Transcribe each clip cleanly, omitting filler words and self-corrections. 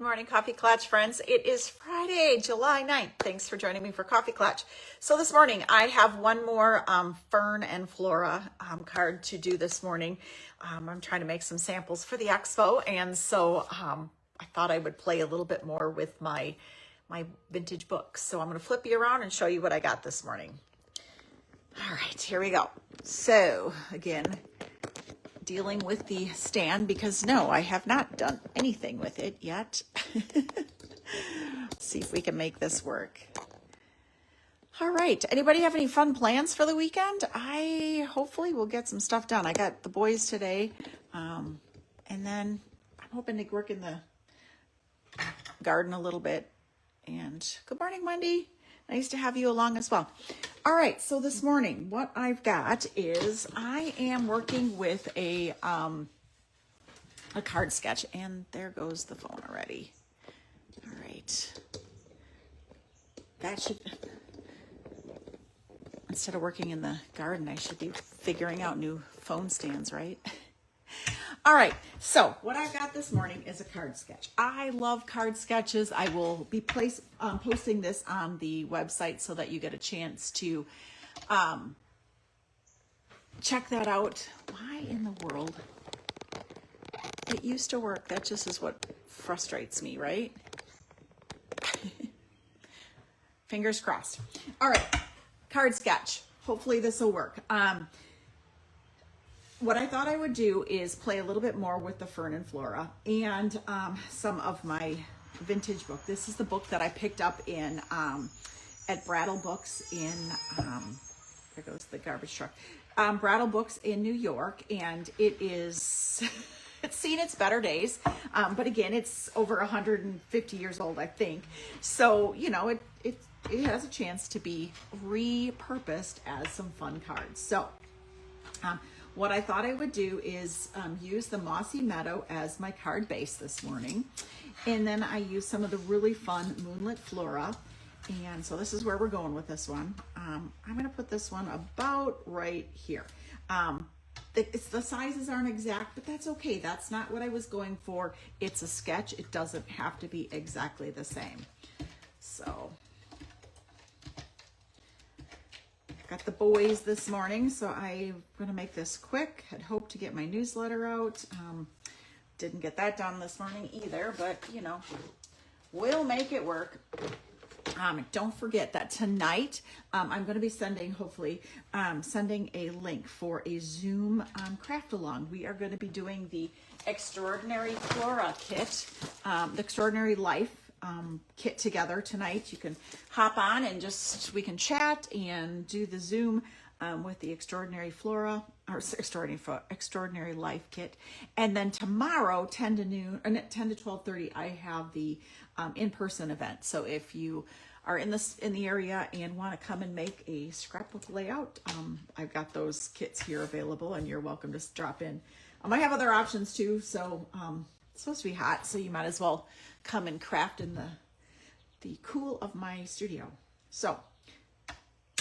Good morning, Coffee Klatsch friends. It is Friday, July 9th. Thanks for joining me for Coffee Klatsch. So this morning I have one more Fern and Flora card to do this morning. I'm trying to make some samples for the expo, and so I thought I would play a little bit more with my vintage books. So I'm going to flip you around and show you what I got this morning. All right, here we go. So again, dealing with the stand because no, I have not done anything with it yet. Let's see if we can make this work. All right, anybody have any fun plans for the weekend? I hopefully will get some stuff done. I got the boys today, and then I'm hoping to work in the garden a little bit. And good morning, Wendy. Nice to have you along as well. All right, so this morning, what I've got is I am working with a card sketch, and there goes the phone already. All right. That should, instead of working in the garden, I should be figuring out new phone stands, right? All right, so what I've got this morning is a card sketch. I love card sketches. I will be posting this on the website so that you get a chance to check that out. Why in the world? It used to work. That just is what frustrates me, right? Fingers crossed. All right, card sketch. Hopefully this will work. What I thought I would do is play a little bit more with the Fern and Flora and some of my vintage book. This is the book that I picked up in at Brattle Books in, there goes the garbage truck, Brattle Books in New York, and it is, it's seen its better days, but again, it's over 150 years old, I think. So, you know, it has a chance to be repurposed as some fun cards. So, what I thought I would do is use the Mossy Meadow as my card base this morning. And then I use some of the really fun Moonlit Flora. And so this is where we're going with this one. I'm going to put this one about right here. The sizes aren't exact, but that's okay. That's not what I was going for. It's a sketch. It doesn't have to be exactly the same. So got the boys this morning, so I'm going to make this quick. I'd hoped to get my newsletter out. Didn't get that done this morning either, but you know, we'll make it work. Don't forget that tonight I'm going to be sending, hopefully, sending a link for a Zoom craft along. We are going to be doing the Extraordinary Flora kit, the Extraordinary Life kit together tonight. You can hop on and we can chat and do the Zoom with the Extraordinary Flora or Extraordinary Life kit. And then tomorrow, 10 to 12:30, I have the in-person event. So if you are in the area and want to come and make a scrapbook layout, I've got those kits here available, and you're welcome to drop in. I might have other options too. So it's supposed to be hot, so you might as well come and craft in the cool of my studio. So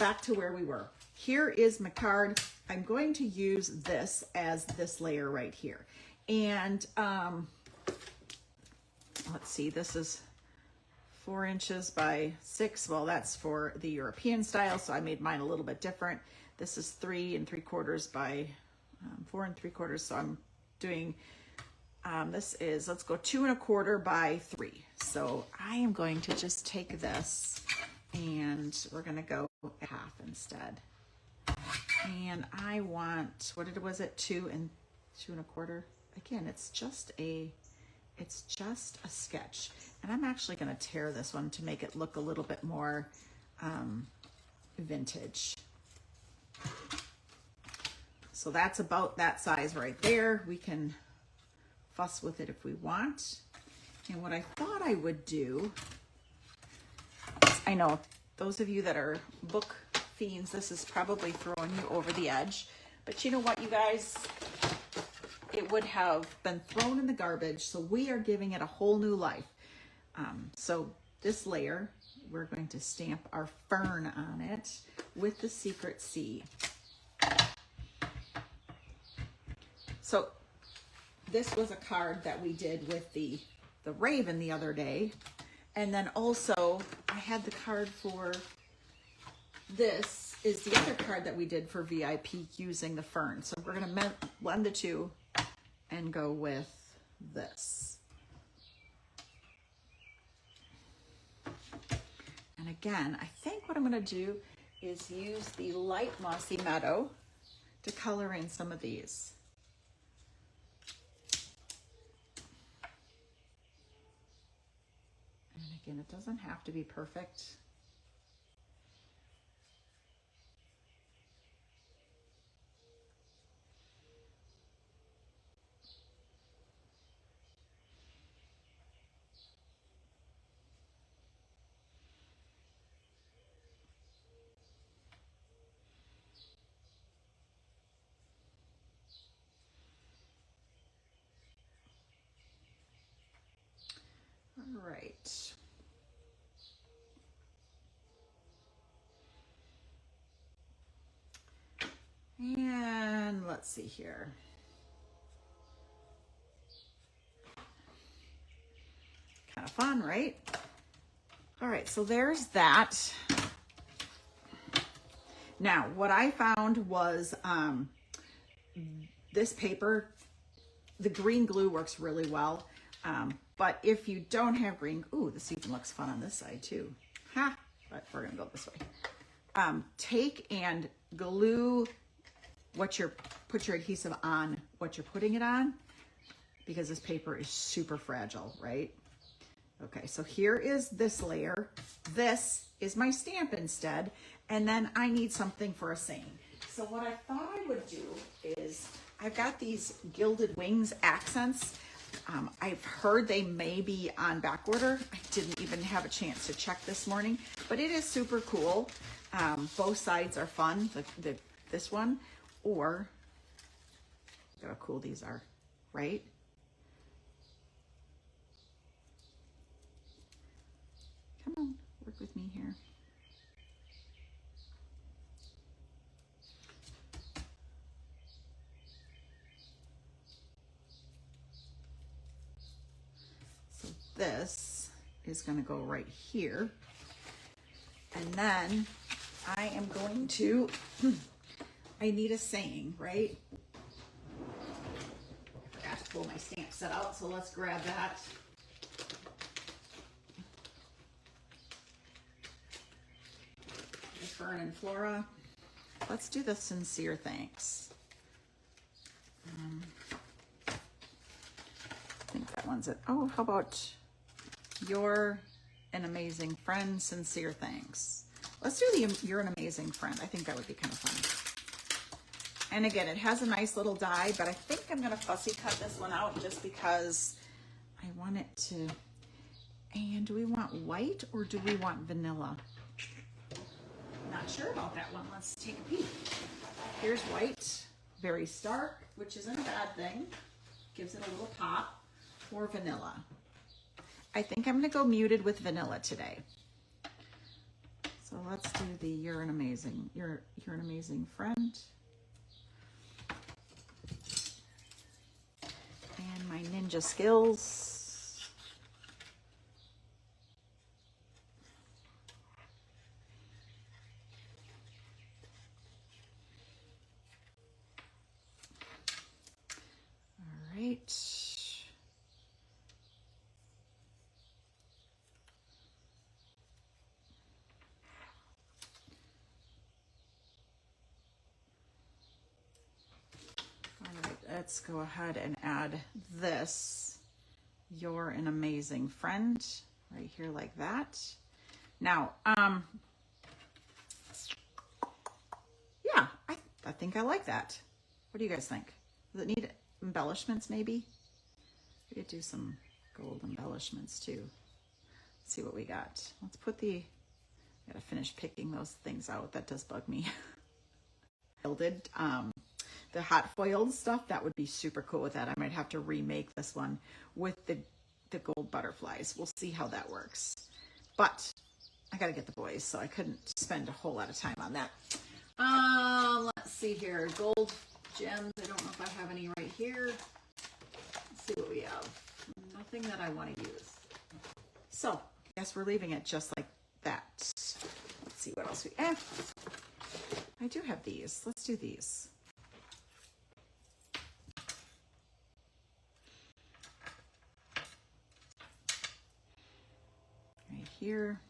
back to where we were. Here is my card. I'm going to use this as this layer right here. And let's see, this is 4 inches by 6. Well, that's for the European style, so I made mine a little bit different. This is 3 3/4 by 4 3/4. So I'm doing this is, let's go 2 1/4 by 3. So I am going to just take this and we're going to go half instead. And I want, what was it? 2 1/4. Again, it's just a sketch. And I'm actually going to tear this one to make it look a little bit more vintage. So that's about that size right there. We can fuss with it if we want. And what I thought I would do, I know those of you that are book fiends, this is probably throwing you over the edge, but you know what, you guys, it would have been thrown in the garbage, so we are giving it a whole new life. So this layer, we're going to stamp our Fern on it with the Secret C. So this was a card that we did with the the Raven the other day. And then also I had the card for this is the other card that we did for VIP using the Fern. So we're going to blend the two and go with this. And again, I think what I'm going to do is use the light Mossy Meadow to color in some of these. And again, it doesn't have to be perfect. All right. And let's see here. Kind of fun, right? All right, so there's that. Now, what I found was this paper, the green glue works really well. But if you don't have green, ooh, this even looks fun on this side too. Ha, but we're gonna go this way. Take and glue put your adhesive on what you're putting it on, because this paper is super fragile, right? Okay, so here is this layer. This is my stamp instead, and then I need something for a saying. So what I thought I would do is, I've got these Gilded Wings accents. I've heard they may be on back order. I didn't even have a chance to check this morning, but it is super cool. Both sides are fun, this one, or look how cool these are, right? Come on, work with me here. So this is going to go right here. And then I am going to, I need a saying, right? I forgot to pull my stamp set out, so let's grab that. Fern and Flora. Let's do the sincere thanks. I think that one's it. Oh, how about you're an amazing friend, sincere thanks. Let's do the you're an amazing friend. I think that would be kind of fun. And again, it has a nice little die, but I think I'm going to fussy cut this one out just because I want it to. And do we want white or do we want vanilla? Not sure about that one. Let's take a peek. Here's white, very stark, which isn't a bad thing. Gives it a little pop. Or vanilla. I think I'm going to go muted with vanilla today. So let's do the you're an amazing friend. And my ninja skills. Right. All right, let's go ahead and add this. You're an amazing friend, right here like that. Now, yeah, I think I like that. What do you guys think? Does it need embellishments maybe? We could do some gold embellishments too. Let's see what we got. Let's put I gotta finish picking those things out. That does bug me. Gilded, the hot foiled stuff, that would be super cool with that. I might have to remake this one with the gold butterflies. We'll see how that works. But I gotta get the boys, so I couldn't spend a whole lot of time on that. Let's see here. Gold gems. I don't know if I have any right here. Let's see what we have. nothing that I want to use. So I guess we're leaving it just like that. Let's see what else I do have these. Let's do these. Right here.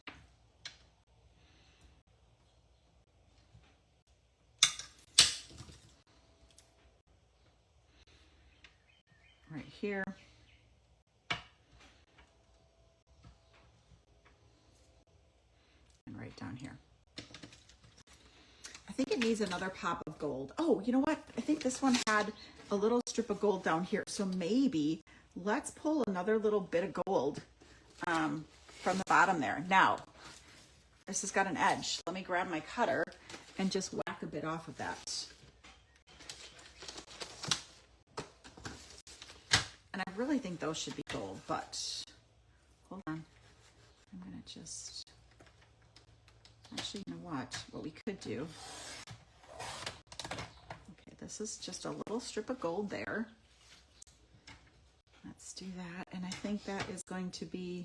Right here. And right down here. I think it needs another pop of gold. Oh, you know what? I think this one had a little strip of gold down here. So maybe let's pull another little bit of gold from the bottom there. Now, this has got an edge. Let me grab my cutter and just whack a bit off of that. And I really think those should be gold, but hold on. I'm gonna just, actually, you know what we could do. Okay, this is just a little strip of gold there. Let's do that. And I think that is going to be,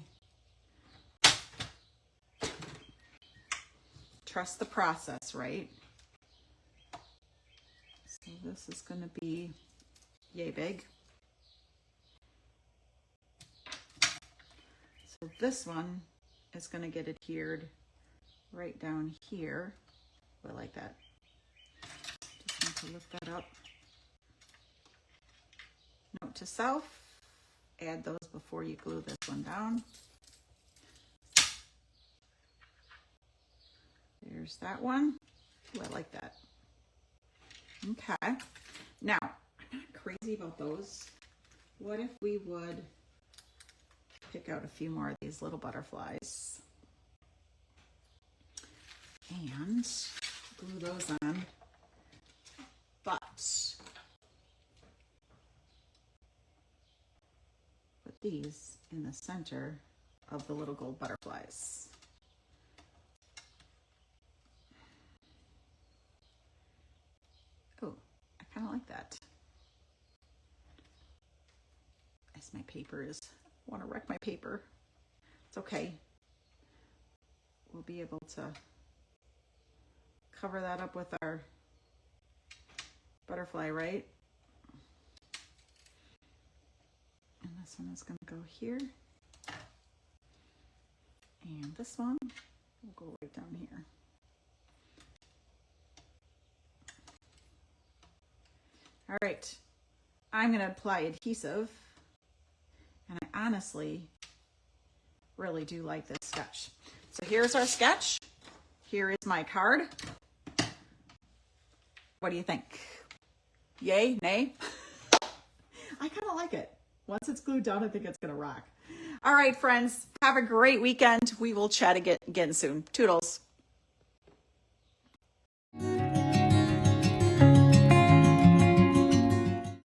trust the process, right? So this is gonna be yay big. So this one is going to get adhered right down here. I like that. Just need to lift that up. Note to self, add those before you glue this one down. There's that one. Ooh, I like that. Okay. Now, I'm not crazy about those. What if we would pick out a few more of these little butterflies and glue those on, but put these in the center of the little gold butterflies. Oh, I kind of like that. As my paper is, I want to wreck my paper. It's okay. We'll be able to cover that up with our butterfly, right? And this one is going to go here. And this one will go right down here. All right, I'm going to apply adhesive. And I honestly really do like this sketch. So here's our sketch. Here is my card. What do you think? Yay, nay? I kind of like it. Once it's glued down, I think it's going to rock. All right, friends, have a great weekend. We will chat again soon. Toodles.